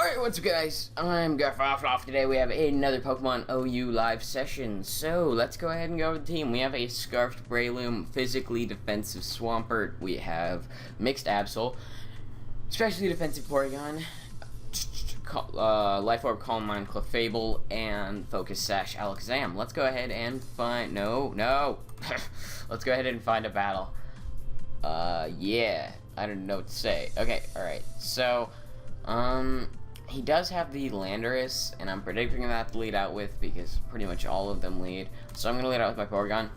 Alright, what's up guys? I'm Garfoff. Today we have another Pokemon OU live session. So, let's go ahead and go over the team. We have a Scarfed Breloom, physically defensive Swampert. We have Mixed Absol, especially defensive Porygon, Life Orb, Calm Mind, Clefable, and Focus Sash Alakazam. Let's go ahead and find... No. Let's go ahead and find a battle. Yeah. I don't know what to say. Okay, alright. So... he does have the Landorus, and I'm predicting that to lead out with because pretty much all of them lead. So I'm going to lead out with my Porygon.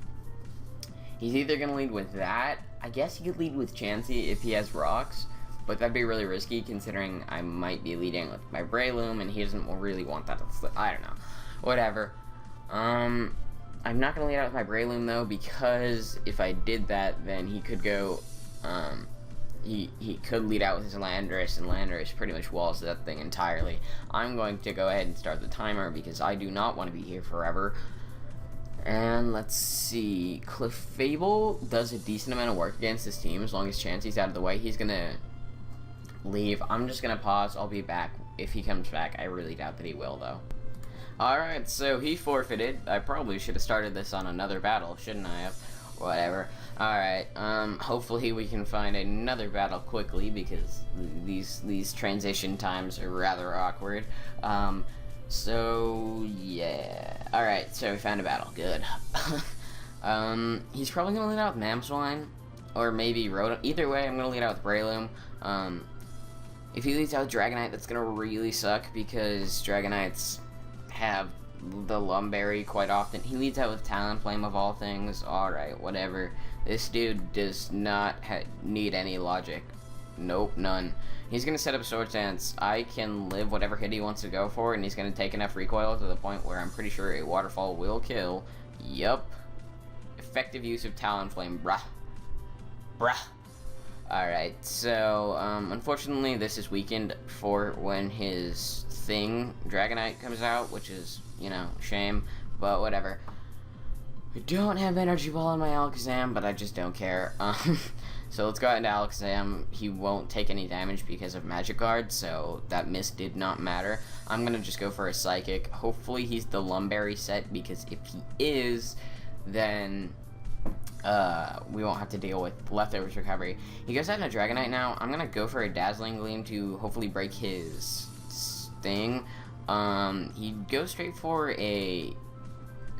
He's either going to lead with that. I guess he could lead with Chansey if he has rocks, but that'd be really risky considering I might be leading with my Breloom, and he doesn't really want that to slip. I don't know. Whatever. I'm not going to lead out with my Breloom though, because if I did that, then he could go, He could lead out with his Landorus, and Landorus pretty much walls that thing entirely. I'm going to go ahead and start the timer because I do not want to be here forever. And let's see. Clefable does a decent amount of work against this team as long as Chansey's out of the way. He's going to leave. I'm just going to pause. I'll be back if he comes back. I really doubt that he will, though. Alright, so he forfeited. I probably should have started this on another battle, shouldn't I have? Whatever. Alright, hopefully we can find another battle quickly because these transition times are rather awkward. So yeah. Alright, so we found a battle. Good. He's probably gonna lead out with Mamswine or maybe Rotom. Either way, I'm gonna lead out with Breloom. If he leads out with Dragonite, that's gonna really suck because Dragonites have the Lumberry quite often. He leads out with Talonflame of all things. Alright, whatever. This dude does not need any logic. Nope, none. He's gonna set up Swords Dance. I can live whatever hit he wants to go for, and he's gonna take enough recoil to the point where I'm pretty sure a Waterfall will kill. Yup. Effective use of Talonflame, bruh. Alright, so, unfortunately this is weakened for when his thing, Dragonite, comes out, which is, you know, shame, but whatever. I don't have Energy Ball on my Alakazam, but I just don't care. So let's go ahead into Alakazam. He won't take any damage because of Magic Guard, so that miss did not matter. I'm gonna just go for a Psychic. Hopefully he's the Lumberry set, because if he is, then we won't have to deal with Leftovers Recovery. He goes out in a Dragonite now. I'm gonna go for a Dazzling Gleam to hopefully break his thing. He goes straight for an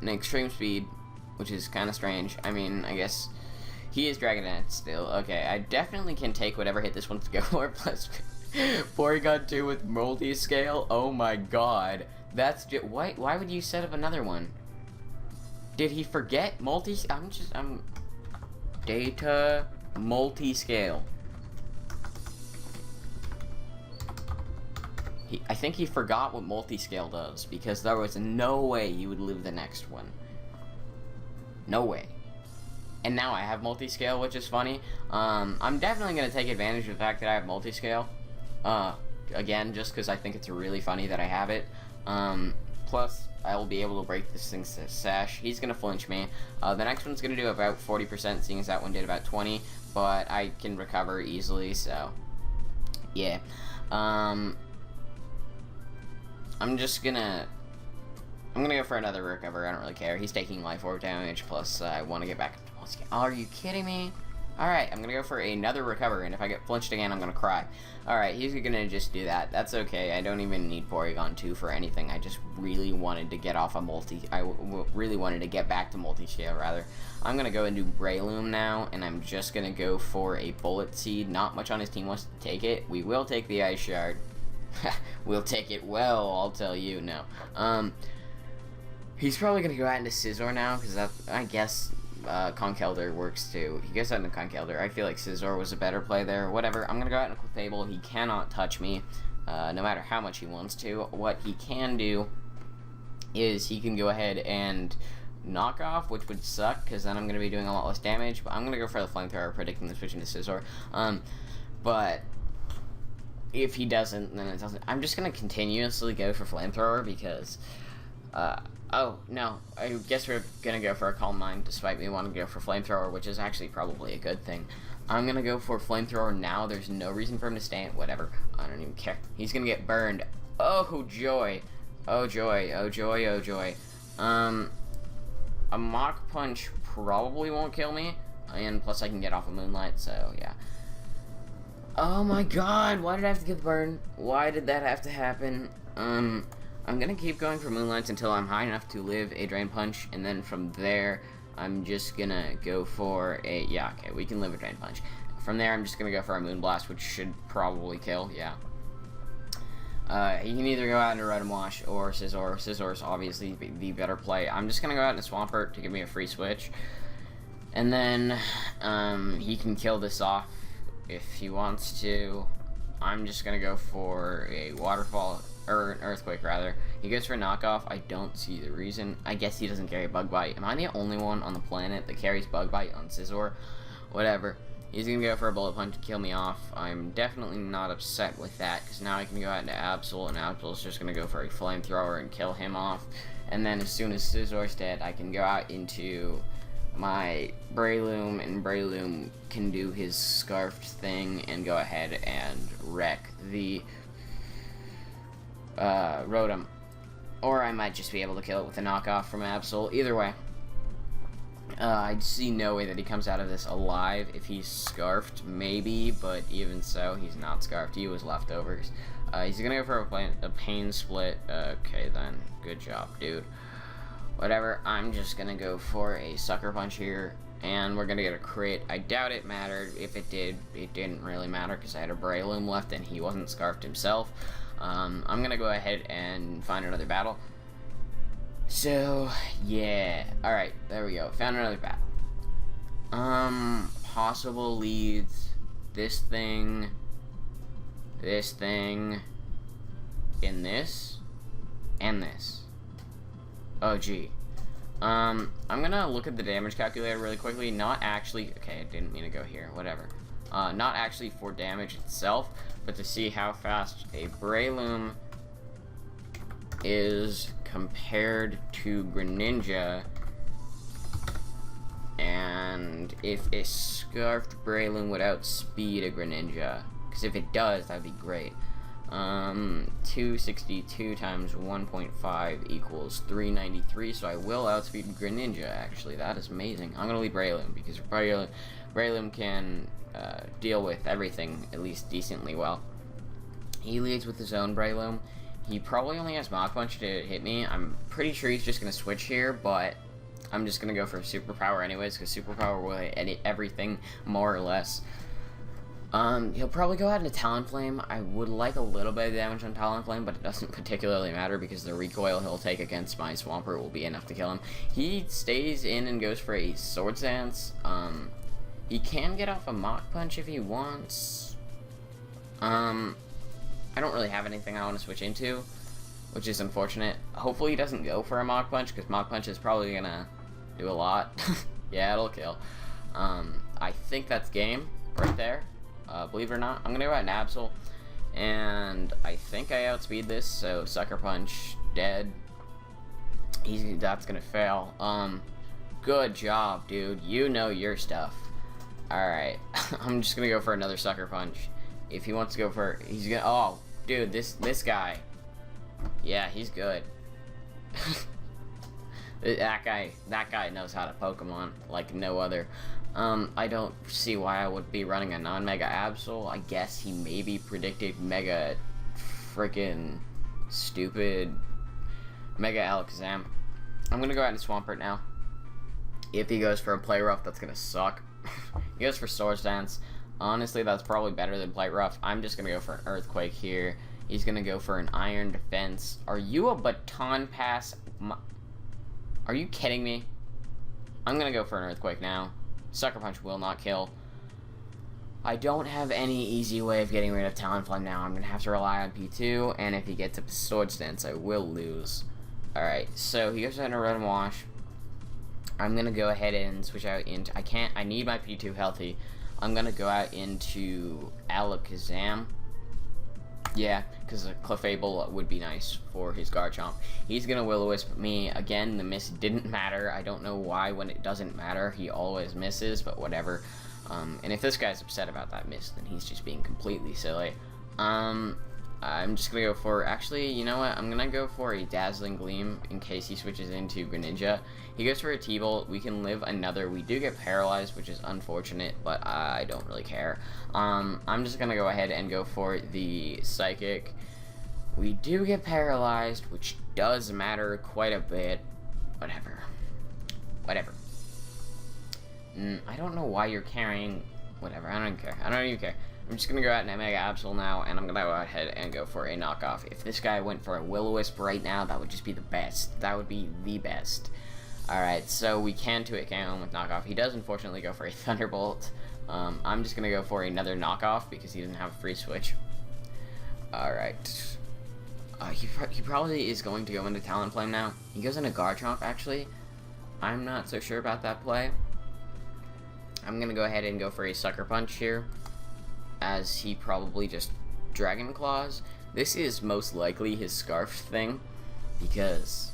Extreme Speed, which is kind of strange. I mean, I guess he is Dragonite still. Okay, I definitely can take whatever hit this wants to go for. Plus, Porygon 2 with Multi-Scale. Oh my god. That's just... Why would you set up another one? Did he forget I'm Data Multi-Scale. I think he forgot what Multi-Scale does, because there was no way he would live the next one. No way. And now I have Multi-Scale, which is funny. I'm definitely going to take advantage of the fact that I have Multi-Scale. Again, just because I think it's really funny that I have it. Plus, I will be able to break this thing's sash. He's going to flinch me. The next one's going to do about 40%, seeing as that one did about 20. But I can recover easily, so... yeah. I'm gonna go for another recover. I don't really care. He's taking Life Orb damage, plus I want to get back to Multi-Scale. Oh, are you kidding me? Alright, I'm gonna go for another recover, and if I get flinched again, I'm gonna cry. Alright, he's gonna just do that. That's okay. I don't even need Porygon 2 for anything. I just really wanted to get off a really wanted to get back to Multi-Scale, rather. I'm gonna go and do Breloom now, and I'm just gonna go for a Bullet Seed. Not much on his team wants to take it. We will take the Ice Shard. We'll take it well, I'll tell you. No. He's probably going to go out into Scizor now, because I guess Conkeldurr works too. He goes out into Conkeldurr. I feel like Scizor was a better play there. Whatever. I'm going to go out into Clefable. He cannot touch me, no matter how much he wants to. What he can do is he can go ahead and knock off, which would suck, because then I'm going to be doing a lot less damage. But I'm going to go for the Flamethrower, predicting the switch into Scizor. But... if he doesn't, then it doesn't. I'm just gonna continuously go for Flamethrower because, oh, no, I guess we're gonna go for a Calm Mind despite me wanting to go for Flamethrower, which is actually probably a good thing. I'm gonna go for Flamethrower now. There's no reason for him to stay. Whatever. I don't even care. He's gonna get burned. Oh joy. Oh joy. Oh joy. Oh joy. A Mach Punch probably won't kill me, and plus I can get off of Moonlight, so yeah. Oh my god, why did I have to get the burn? Why did that have to happen? I'm gonna keep going for Moonlights until I'm high enough to live a Drain Punch, and then from there, I'm just gonna go for a, yeah, okay, we can live a Drain Punch. From there, I'm just gonna go for a Moonblast, which should probably kill, yeah. You can either go out into Rotom Wash or Scizor. Scizor is obviously the better play. I'm just gonna go out into Swampert to give me a free switch. And then, he can kill this off if he wants to. I'm just gonna go for a Waterfall, or an Earthquake rather. He goes for a knockoff. I don't see the reason. I guess he doesn't carry Bug Bite. Am I the only one on the planet that carries Bug Bite on Scizor? Whatever. He's gonna go for a Bullet Punch to kill me off. I'm definitely not upset with that, because now I can go out into Absol, and Absol's just gonna go for a Flamethrower and kill him off. And then as soon as Scizor's dead, I can go out into my Breloom, and Breloom can do his Scarfed thing and go ahead and wreck the Rotom. Or I might just be able to kill it with a knockoff from Absol. Either way. I see no way that he comes out of this alive. If he's Scarfed, maybe, but even so, he's not Scarfed. He was leftovers. He's gonna go for a Pain Split. Okay then, good job, dude. Whatever, I'm just gonna go for a Sucker Punch here, and we're gonna get a crit. I doubt it mattered. If it did, it didn't really matter, because I had a Breloom left, and he wasn't Scarfed himself. I'm gonna go ahead and find another battle. So, yeah. Alright, there we go. Found another battle. Possible leads. This thing, in this, and this. Oh, gee. I'm gonna look at the damage calculator really quickly. Not actually, okay, I didn't mean to go here, whatever. Not actually for damage itself, but to see how fast a Breloom is compared to Greninja, and if a Scarfed Breloom would outspeed a Greninja, because if it does, that'd be great. 262 times 1.5 equals 393, so I will outspeed Greninja, actually. That is amazing. I'm gonna leave Breloom, because Breloom can deal with everything at least decently well. He leads with his own Breloom. He probably only has Mach Punch to hit me. I'm pretty sure he's just going to switch here, but I'm just going to go for Superpower anyways, because Superpower will hit everything, more or less. He'll probably go out into Talonflame. I would like a little bit of damage on Talonflame, but it doesn't particularly matter, because the recoil he'll take against my Swampert will be enough to kill him. He stays in and goes for a Swords Dance. He can get off a Mach Punch if he wants. I don't really have anything I want to switch into, which is unfortunate. Hopefully he doesn't go for a Mach Punch, because Mach Punch is probably gonna do a lot. Yeah, it'll kill. I think that's game right there. Believe it or not, I'm gonna go out and Absol, and I think I outspeed this, so Sucker Punch, dead. That's gonna fail. Good job, dude. You know your stuff. Alright, I'm just gonna go for another Sucker Punch. If he wants to go for, he's gonna, oh, dude, this guy. Yeah, he's good. that guy knows how to Pokemon like no other. I don't see why I would be running a non-Mega Absol. I guess he maybe predicted Mega freaking stupid Mega Alakazam. I'm gonna go out and Swampert now. If he goes for a Play Rough, that's gonna suck. He goes for Swords Dance. Honestly, that's probably better than Plate Rough. I'm just gonna go for an Earthquake here. He's gonna go for an Iron Defense. Are you a Baton Pass? Are you kidding me? I'm gonna go for an Earthquake now. Sucker Punch will not kill. I don't have any easy way of getting rid of Talonflame now. I'm gonna have to rely on P2, and if he gets a Swords Dance, I will lose. Alright, so he goes into Rotom Wash. I'm gonna go ahead and switch out into, I need my P2 healthy. I'm gonna go out into Alakazam. Yeah, because a Clefable would be nice for his Garchomp. He's gonna Will-O-Wisp me. Again, the miss didn't matter. I don't know why when it doesn't matter. He always misses, but whatever. And if this guy's upset about that miss, then he's just being completely silly. I'm just gonna go for, actually, you know what, I'm gonna go for a Dazzling Gleam in case he switches into Greninja. He goes for a T-Bolt, we can live another, we do get paralyzed, which is unfortunate, but I don't really care. I'm just gonna go ahead and go for the Psychic. We do get paralyzed, which does matter quite a bit. Whatever. I don't know why you're carrying, whatever, I don't care, I don't even care. I'm just gonna go out and Mega Absol now, and I'm gonna go ahead and go for a knockoff. If this guy went for a Will-O-Wisp right now, that would just be the best. That would be the best. Alright, so we can 2-hit KO him with knockoff. He does unfortunately go for a Thunderbolt. I'm just gonna go for another knockoff because he doesn't have a free switch. Alright. He probably is going to go into Talonflame now. He goes into Garchomp, actually. I'm not so sure about that play. I'm gonna go ahead and go for a Sucker Punch here, as he probably just Dragon Claws. This is most likely his Scarf thing, because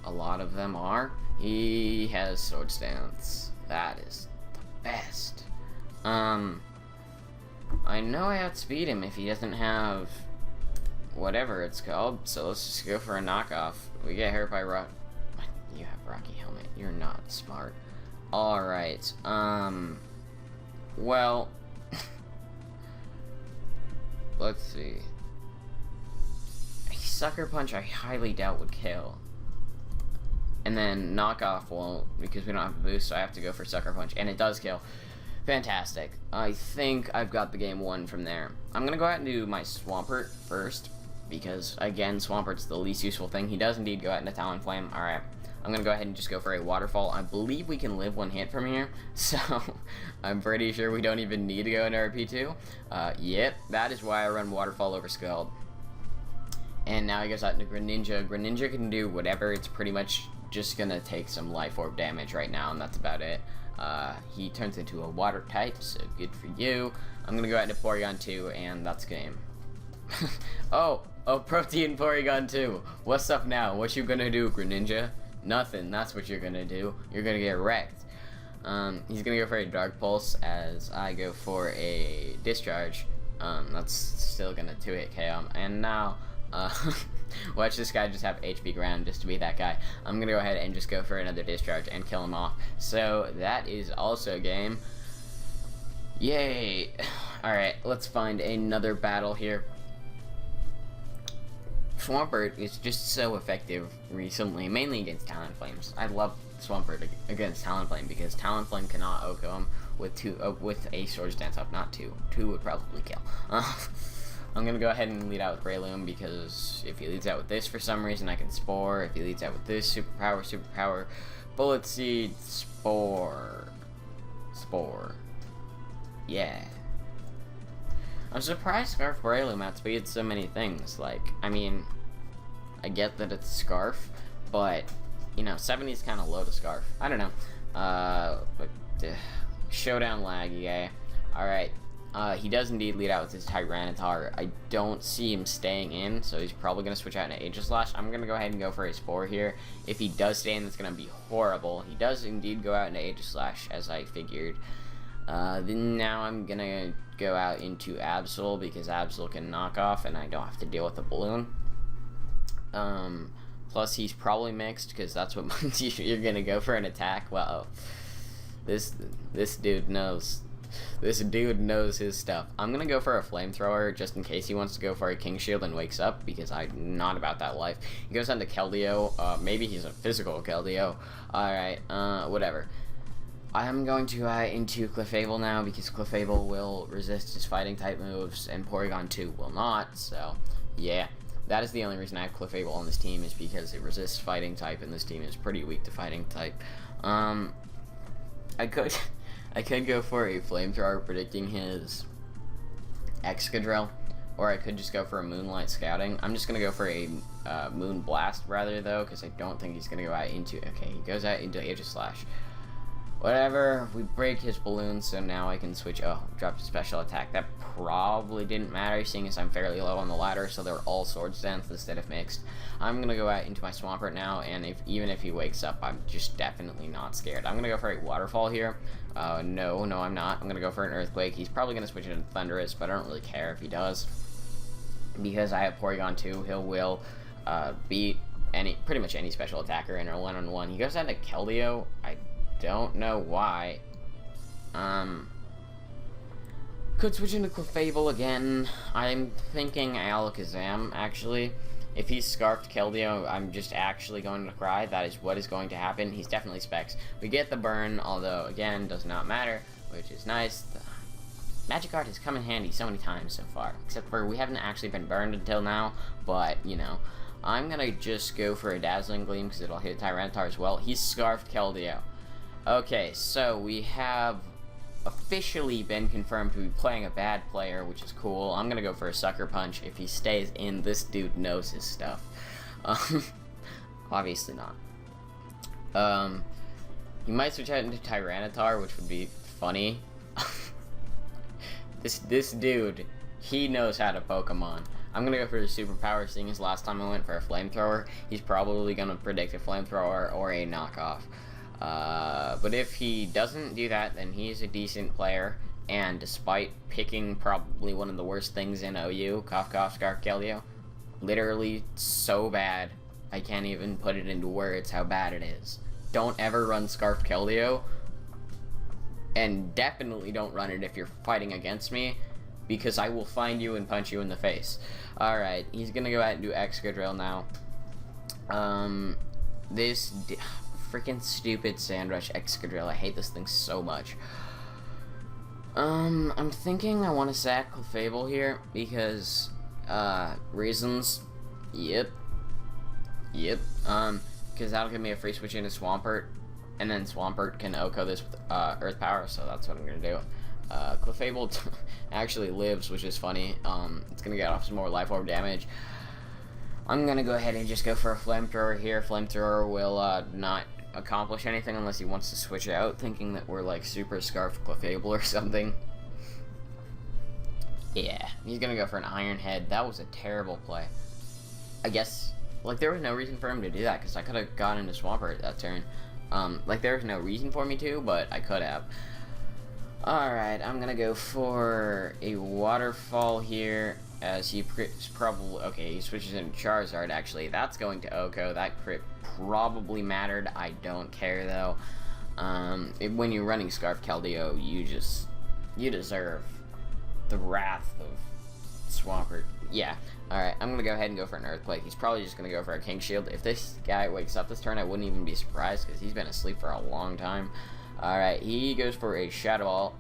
a lot of them are. He has Sword Stance. That is the best. I know I outspeed him if he doesn't have whatever it's called, so let's just go for a knockoff. We get hurt by Rock. You have Rocky Helmet. You're not smart. Alright, well, let's see. A Sucker Punch I highly doubt would kill. And then Knockoff won't, because we don't have a boost, so I have to go for Sucker Punch. And it does kill. Fantastic. I think I've got the game won from there. I'm going to go out and do my Swampert first, because, again, Swampert's the least useful thing. He does indeed go out into Talonflame. Alright. I'm going to go ahead and just go for a Waterfall. I believe we can live one hit from here, so I'm pretty sure we don't even need to go into RP2. Yep, that is why I run Waterfall over Scald. And now he goes out into Greninja. Greninja can do whatever. It's pretty much just going to take some Life Orb damage right now, and that's about it. He turns into a Water type, so good for you. I'm going to go out into Porygon 2, and that's game. Oh, Protein Porygon 2. What's up now? What you going to do, Greninja? Nothing, that's what you're gonna do. You're gonna get wrecked. He's gonna go for a Dark Pulse as I go for a Discharge. That's still gonna 2-hit KO him. And now, watch this guy just have HP ground just to be that guy. I'm gonna go ahead and just go for another Discharge and kill him off. So that is also game. Yay! Alright, let's find another battle here. Swampert is just so effective recently, mainly against Talonflames. I love Swampert against Talonflame because Talonflame cannot OHKO him with a Sword Stance up, not 2. 2 would probably kill. I'm gonna go ahead and lead out with Breloom because if he leads out with this for some reason, I can Spore. If he leads out with this, Superpower, Bullet Seed, Spore. Yeah. I'm surprised Scarf Breloom outspeeds so many things. Like, I mean, I get that it's Scarf, but, you know, 70 is kind of low to Scarf. I don't know. Showdown lag, yeah. Alright. He does indeed lead out with his Tyranitar. I don't see him staying in, so he's probably going to switch out into Aegislash. I'm going to go ahead and go for a Spore here. If he does stay in, that's going to be horrible. He does indeed go out into Aegislash, as I figured. Then now I'm gonna go out into Absol because Absol can knock off and I don't have to deal with the balloon. Plus he's probably mixed because that's what you're gonna go for an attack. Well, this dude knows. This dude knows his stuff. I'm gonna go for a Flamethrower just in case he wants to go for a King Shield and wakes up because I'm not about that life. He goes on to Keldeo. Maybe he's a physical Keldeo. Alright, whatever. I'm going to into Clefable now because Clefable will resist his fighting type moves and Porygon 2 will not, so yeah. That is the only reason I have Clefable on this team is because it resists fighting type and this team is pretty weak to fighting type. I could go for a Flamethrower predicting his Excadrill, or I could just go for a Moonlight Scouting. I'm just going to go for a Moon Blast rather though because I don't think he's going to go out into, okay, he goes out into Aegislash. Whatever, we break his balloon, so now I can switch. Oh, dropped a special attack. That probably didn't matter, seeing as I'm fairly low on the ladder, so they're all Sword Stance instead of mixed. I'm gonna go out into my Swampert now, and even if he wakes up, I'm just definitely not scared. I'm gonna go for a Waterfall here. No, I'm not. I'm gonna go for an Earthquake. He's probably gonna switch into Thunderous, but I don't really care if he does. because I have Porygon 2, he will beat pretty much any special attacker in a one-on-one. He goes down to Keldeo. I don't know why. Could switch into Clefable again. I'm thinking Alakazam, actually. If he's Scarfed Keldeo, I'm just actually going to cry. That is what is going to happen. He's definitely Specs. We get the burn, although, again, does not matter, which is nice. The Magikarp has come in handy so many times so far. Except for we haven't actually been burned until now, but, you know. I'm gonna just go for a Dazzling Gleam because it'll hit Tyranitar as well. He's Scarfed Keldeo. Okay, so we have officially been confirmed to be playing a bad player, which is cool. I'm gonna go for a Sucker Punch. If he stays in, this dude knows his stuff. Obviously not. He might switch out into Tyranitar, which would be funny. This dude, he knows how to Pokemon. I'm gonna go for the superpower, seeing as last time I went for a flamethrower, he's probably gonna predict a flamethrower or a knockoff. But if he doesn't do that, then he's a decent player, and despite picking probably one of the worst things in OU, Cough Cough Scarf Keldeo, literally so bad, I can't even put it into words how bad it is. Don't ever run Scarf Keldeo, and definitely don't run it if you're fighting against me, because I will find you and punch you in the face. Alright, he's gonna go ahead and do Excadrill now. This freaking stupid Sandrush Excadrill. I hate this thing so much. I'm thinking I want to sack Clefable here because, reasons. Yep. Because that'll give me a free switch into Swampert, and then Swampert can OHKO this with, Earth Power, so that's what I'm gonna do. Clefable actually lives, which is funny. It's gonna get off some more Life Orb damage. I'm gonna go ahead and just go for a Flamethrower here. Flamethrower will not accomplish anything unless he wants to switch out, thinking that we're like Super Scarf Clefable or something. Yeah, he's gonna go for an Iron Head. That was a terrible play. I guess, like, there was no reason for him to do that, because I could have gone into Swampert that turn. Like, there was no reason for me to, but I could have. Alright, I'm gonna go for a Waterfall here, as he probably... Okay, he switches into Charizard, actually. That's going to OHKO. That crit probably mattered. I don't care, though. When you're running Scarf Keldeo, you deserve the wrath of Swampert. Yeah. Alright, I'm gonna go ahead and go for an Earthquake. He's probably just gonna go for a King Shield. If this guy wakes up this turn, I wouldn't even be surprised, because he's been asleep for a long time. Alright, he goes for a Shadow Ball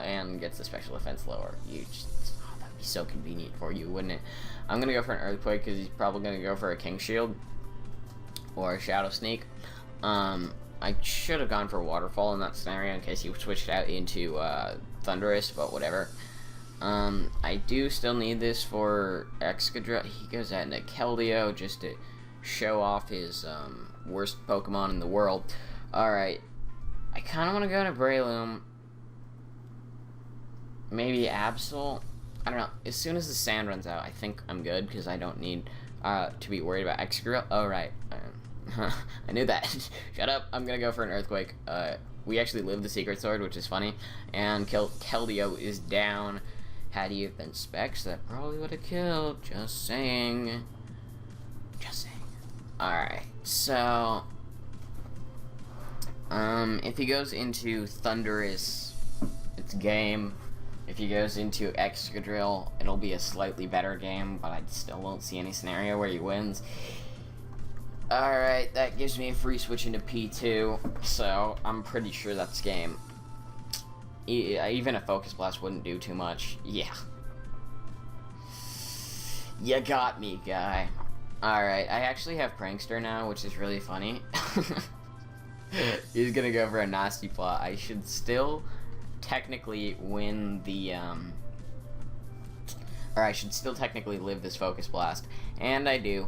and gets the special defense lower. That would be so convenient for you, wouldn't it? I'm going to go for an Earthquake because he's probably going to go for a King Shield or a Shadow Sneak. I should have gone for a Waterfall in that scenario in case he switched out into Thundurus, but whatever. I do still need this for Excadrill. He goes out into Keldeo just to show off his worst Pokemon in the world. Alright. I kind of want to go to Breloom. Maybe Absol. I don't know. As soon as the sand runs out, I think I'm good, because I don't need to be worried about Excadrill. Oh, right. I knew that. Shut up. I'm going to go for an Earthquake. We actually lived the Secret Sword, which is funny. And Keldeo is down. Had he have been Specs, that probably would have killed. Just saying. Alright. So... if he goes into Thundurus, it's game. If he goes into Excadrill, it'll be a slightly better game, but I still don't see any scenario where he wins. Alright, that gives me a free switch into P2, so I'm pretty sure that's game. Even a Focus Blast wouldn't do too much. Yeah. You got me, guy. Alright, I actually have Prankster now, which is really funny. He's gonna go for a Nasty Plot. I should still technically win the, or I should still technically live this Focus Blast. And I do.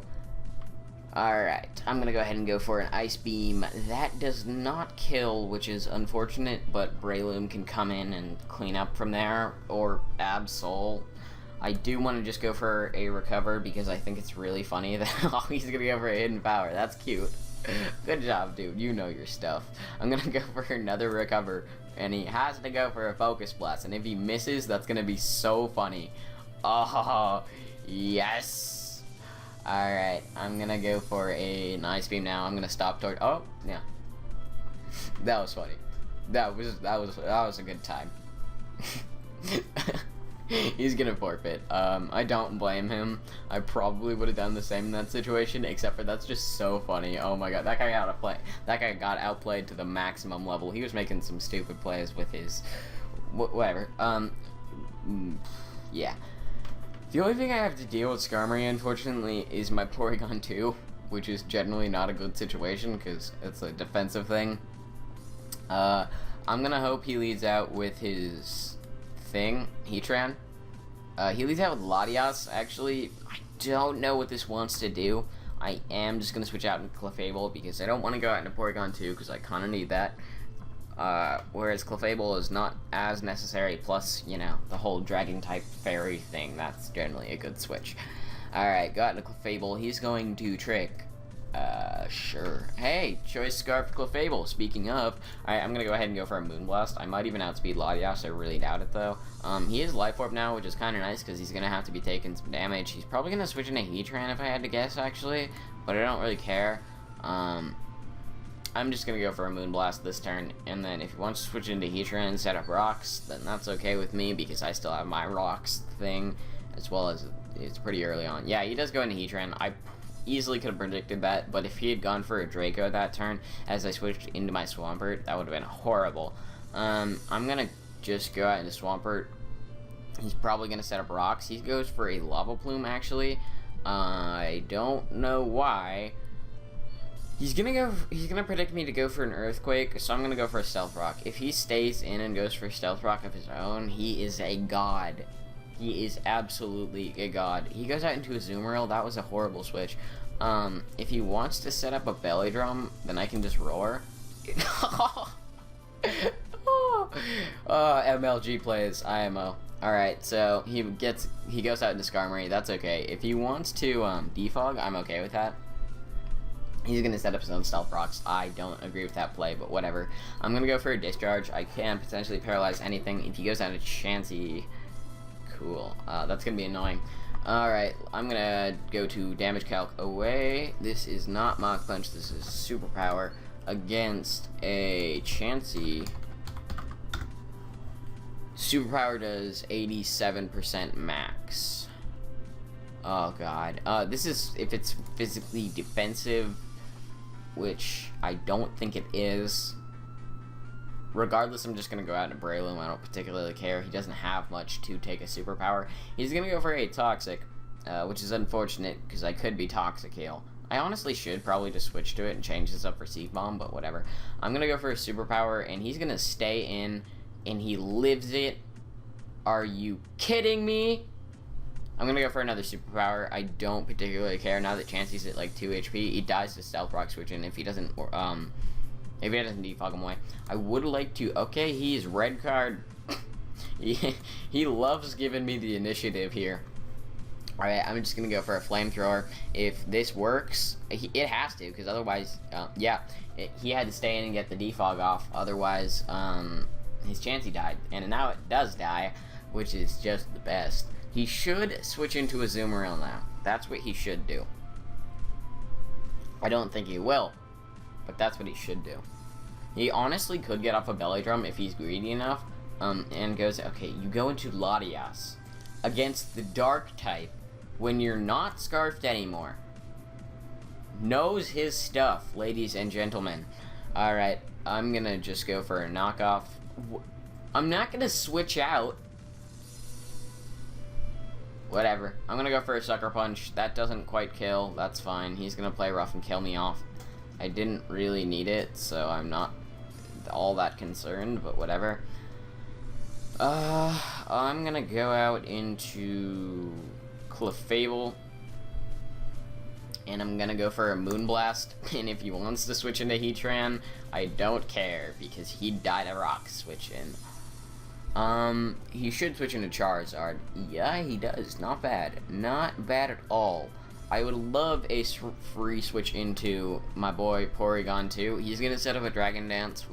Alright, I'm gonna go ahead and go for an Ice Beam. That does not kill, which is unfortunate, but Breloom can come in and clean up from there, or Absol. I do want to just go for a Recover, because I think it's really funny that he's gonna go for a Hidden Power. That's cute. Good job, dude. You know your stuff. I'm gonna go for another Recover, and he has to go for a Focus Blast, and if he misses, that's gonna be so funny. Oh, Yes. Alright, I'm gonna go for a nice beam now. I'm gonna stop toward. Oh, yeah. That was funny. That was a good time. He's gonna forfeit. I don't blame him. I probably would have done the same in that situation, except for that's just so funny. Oh my god, that guy got outplayed to the maximum level. He was making some stupid plays with his whatever. Yeah. The only thing I have to deal with Skarmory, unfortunately, is my Porygon 2, which is generally not a good situation because it's a defensive thing. I'm gonna hope he leads out with his thing, Heatran. He leads out with Latias. Actually, I don't know what this wants to do. I am just gonna switch out into Clefable because I don't want to go out into Porygon 2 because I kind of need that. Whereas Clefable is not as necessary, plus, you know, the whole Dragon type Fairy thing, that's generally a good switch. Alright, got into Clefable. He's going to trick. Sure. Hey, choice Scarf Clefable. Speaking of, alright, I'm gonna go ahead and go for a Moonblast. I might even outspeed Latias, I really doubt it though. He is Life Orb now, which is kind of nice because he's gonna have to be taking some damage. He's probably gonna switch into Heatran if I had to guess, actually, but I don't really care. I'm just gonna go for a Moonblast this turn, and then if he wants to switch into Heatran and set up rocks, then that's okay with me because I still have my rocks thing, as well as it's pretty early on. Yeah, he does go into Heatran. I easily could have predicted that, but if he had gone for a Draco that turn as I switched into my Swampert, that would have been horrible. I'm gonna just go out into Swampert. He's probably gonna set up rocks. He goes for a Lava Plume, actually. I don't know why. He's gonna predict me to go for an Earthquake, so I'm gonna go for a Stealth Rock. If he stays in and goes for a Stealth Rock of his own, he is a god. He is absolutely a god. He goes out into a Azumarill. That was a horrible switch. If he wants to set up a Belly Drum, then I can just roar. MLG plays IMO. Alright, so he goes out into Skarmory. That's okay. If he wants to defog, I'm okay with that. He's going to set up his own Stealth Rocks. I don't agree with that play, but whatever. I'm going to go for a Discharge. I can potentially paralyze anything. If he goes down to Chansey, cool. That's going to be annoying. Alright, I'm going to go to Damage Calc away. This is not Mach Punch. This is Superpower against a Chansey. Superpower does 87% max. Oh god. This is if it's physically defensive, which I don't think it is. Regardless, I'm just going to go out into Breloom. I don't particularly care. He doesn't have much to take a superpower. He's going to go for a Toxic, which is unfortunate because I could be Toxic Heal. I honestly should probably just switch to it and change this up for Seed Bomb, but whatever. I'm going to go for a superpower, and he's going to stay in, and he lives it. Are you kidding me? I'm gonna go for another superpower. I don't particularly care now that Chansey's at like 2 HP. He dies to Stealth Rock switch, and if he doesn't defog him away, I would like to. Okay, he's red card. he loves giving me the initiative here. All right, I'm just gonna go for a Flamethrower. If this works, it has to, because otherwise, he had to stay in and get the defog off. Otherwise, his Chansey died, and now it does die, which is just the best. He should switch into a Azumarill now. That's what he should do. I don't think he will, but that's what he should do. He honestly could get off a Belly Drum if he's greedy enough, and goes, okay, you go into Latias against the Dark type when you're not Scarfed anymore. Knows his stuff, ladies and gentlemen. Alright, I'm gonna just go for a knockoff. I'm not gonna switch out. Whatever. I'm gonna go for a Sucker Punch. That doesn't quite kill. That's fine. He's gonna play rough and kill me off. I didn't really need it, so I'm not all that concerned, but whatever. I'm gonna go out into Clefable, and I'm gonna go for a Moonblast, and if he wants to switch into Heatran, I don't care, because he died a rock switch in. He should switch into Charizard. Yeah, he does. Not bad. Not bad at all. I would love a free switch into my boy Porygon 2. He's gonna set up a Dragon Dance,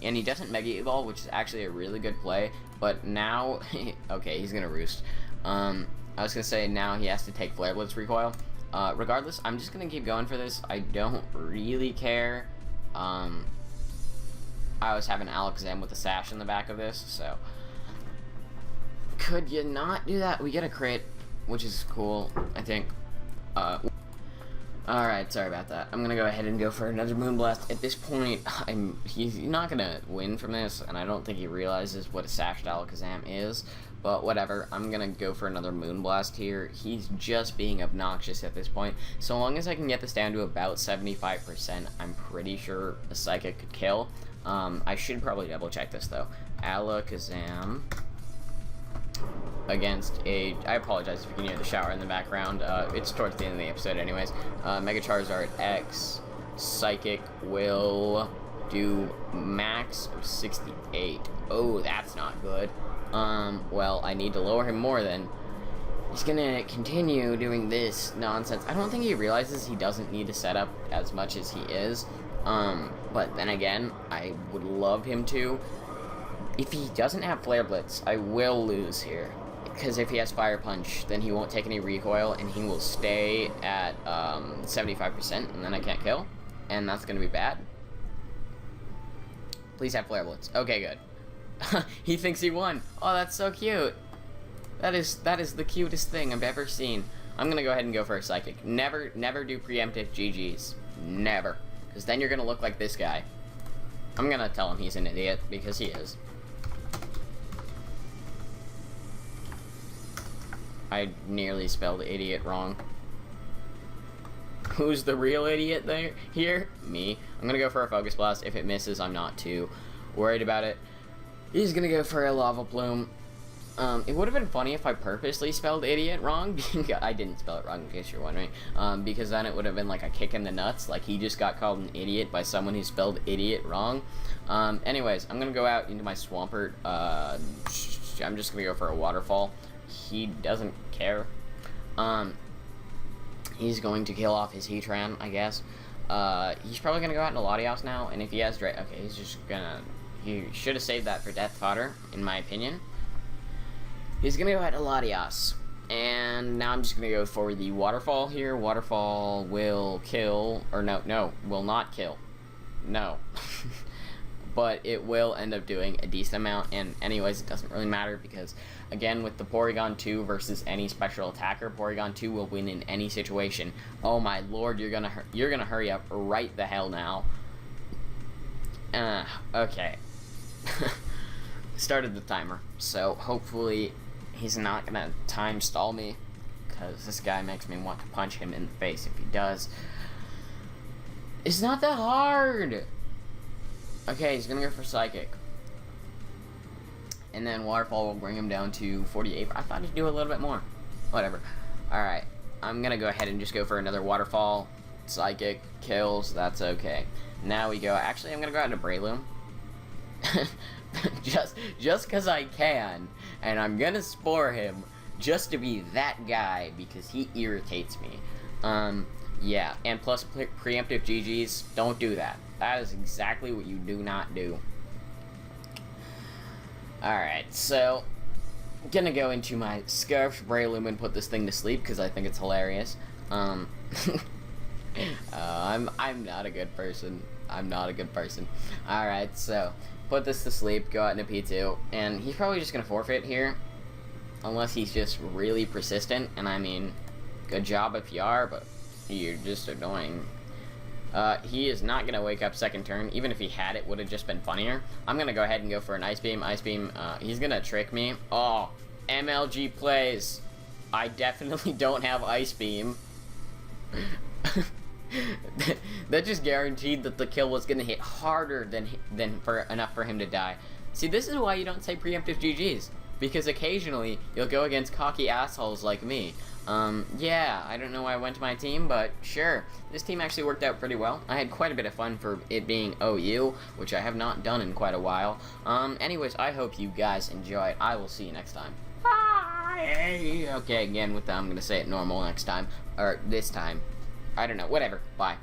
and he doesn't Mega Evolve, which is actually a really good play, but now, okay, he's gonna Roost. I was gonna say now he has to take Flare Blitz recoil. Regardless, I'm just gonna keep going for this. I don't really care. I was having Alakazam with the sash in the back of this, so could you not do that? We get a crit, which is cool, I think. Alright, sorry about that. I'm gonna go ahead and go for another Moonblast. At this point, he's not gonna win from this, and I don't think he realizes what a sashed Alakazam is, but whatever. I'm gonna go for another Moonblast here. He's just being obnoxious at this point. So long as I can get this down to about 75%, I'm pretty sure a Psychic could kill. I should probably double check this though. Alakazam against a... I apologize if you can hear the shower in the background. It's towards the end of the episode anyways. Mega Charizard X. Psychic will do max of 68. Oh, that's not good. Well, I need to lower him more then. He's gonna continue doing this nonsense. I don't think he realizes he doesn't need to set up as much as he is. But then again, I would love him to. If he doesn't have Flare Blitz, I will lose here. Because if he has Fire Punch, then he won't take any recoil, and he will stay at 75%, and then I can't kill. And that's going to be bad. Please have Flare Blitz. Okay, good. He thinks he won. Oh, that's so cute. That is the cutest thing I've ever seen. I'm going to go ahead and go for a Psychic. Never do preemptive GGs. Never. Because then you're going to look like this guy. I'm going to tell him he's an idiot, because he is. I nearly spelled idiot wrong. Who's the real idiot there? Here? Me. I'm gonna go for a Focus Blast. If it misses, I'm not too worried about it. He's gonna go for a Lava Plume. It would have been funny if I purposely spelled idiot wrong. I didn't spell it wrong, in case you're wondering. Because then it would have been like a kick in the nuts. Like he just got called an idiot by someone who spelled idiot wrong. Anyways, I'm gonna go out into my Swampert. I'm just gonna go for a Waterfall. He doesn't care. He's going to kill off his Heatran, I guess. He's probably gonna go out into Latios now, and if he has okay, he's just gonna... He should have saved that for Death Fodder, in my opinion. He's gonna go out to Latios, and now I'm just gonna go for the Waterfall here. Waterfall will kill, or no, will not kill. No. But it will end up doing a decent amount, and anyways, it doesn't really matter because, again, with the Porygon 2 versus any special attacker, Porygon 2 will win in any situation. Oh my lord, you're gonna hurry up right the hell now. Okay. Started the timer, so hopefully he's not gonna time stall me, because this guy makes me want to punch him in the face if he does. It's not that hard! Okay, he's gonna go for Psychic. And then Waterfall will bring him down to 48. I thought he'd do a little bit more. Whatever. Alright, I'm gonna go ahead and just go for another Waterfall. Psychic kills, that's okay. Now we go, actually I'm gonna go out into Breloom. just because I can. And I'm gonna Spore him just to be that guy because he irritates me. Yeah, and plus preemptive GGs, don't do that. That is exactly what you do not do. Alright, so gonna go into my Scarf Breloom and put this thing to sleep because I think it's hilarious. I'm not a good person. I'm not a good person. Alright, so put this to sleep, go out into P2, and he's probably just gonna forfeit here. Unless he's just really persistent, and I mean, good job if you are, but you're just annoying. He is not gonna wake up second turn. Even if he had, it would have just been funnier. I'm gonna go ahead and go for an Ice Beam. Ice Beam, he's gonna trick me. Oh, MLG plays. I definitely don't have Ice Beam. That just guaranteed that the kill was gonna hit harder than for enough for him to die. See, this is why you don't say preemptive GGs. Because occasionally, you'll go against cocky assholes like me. Yeah, I don't know why I went to my team, but sure. This team actually worked out pretty well. I had quite a bit of fun for it being OU, which I have not done in quite a while. Anyways, I hope you guys enjoyed. I will see you next time. Bye! Okay, again, with that, I'm gonna say it normal next time. Or this time. I don't know, whatever. Bye.